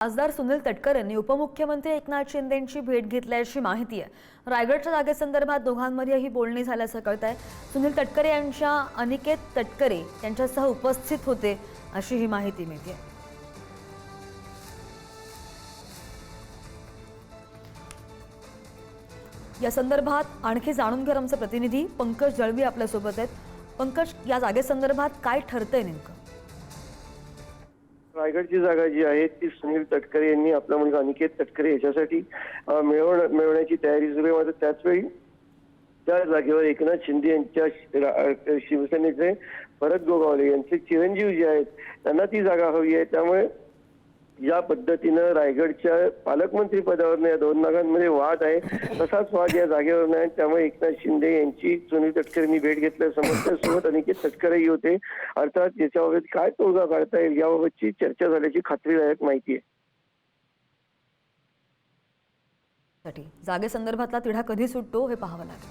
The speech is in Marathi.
खासदार सुनील तटकरे यांनी उपमुख्यमंत्री एकनाथ शिंदेंची भेट घेतल्याची माहिती आहे। रायगडच्या जागेसंदर्भात दोघांमध्येही बोलणी झाल्याचं कळतंय। सुनील तटकरे यांच्या अनिकेत तटकरे यांच्यासह उपस्थित होते अशी ही माहिती मिळते। या संदर्भात आणखी जाणून घेणार आमचे प्रतिनिधी पंकज जळवी आपल्या सोबत आहेत। पंकज, या जागेसंदर्भात काय ठरतंय नेमकं? रायगडची जागा जी आहे ती सुनील तटकरे यांनी आपला मुलगा अनिकेत तटकरे याच्यासाठी मिळवण्याची तयारी सुरू आहे। मात्र त्याचवेळी त्या जागेवर एकनाथ शिंदे यांच्या शिवसेनेचे भरत गोगावले यांचे चिरंजीव जे आहेत त्यांना ती जागा हवी आहे। त्यामुळे या पद्धतीनं रायगडच्या पालकमंत्री पदावरून या दोन भागांमध्ये वाद आहे, तसाच वाद या जागेवर नाही। त्यामुळे एकनाथ शिंदे यांची सुनील तटकरेंनी भेट घेतल्यासोबत अनिकेत तटकरेही होते। अर्थात याच्याबाबत काय तोडगा काढता येईल याबाबतची चर्चा झाल्याची खात्रीदायक माहिती आहे। जागेसंदर्भातला तिढा कधी सुटतो हे पाहावं लागेल।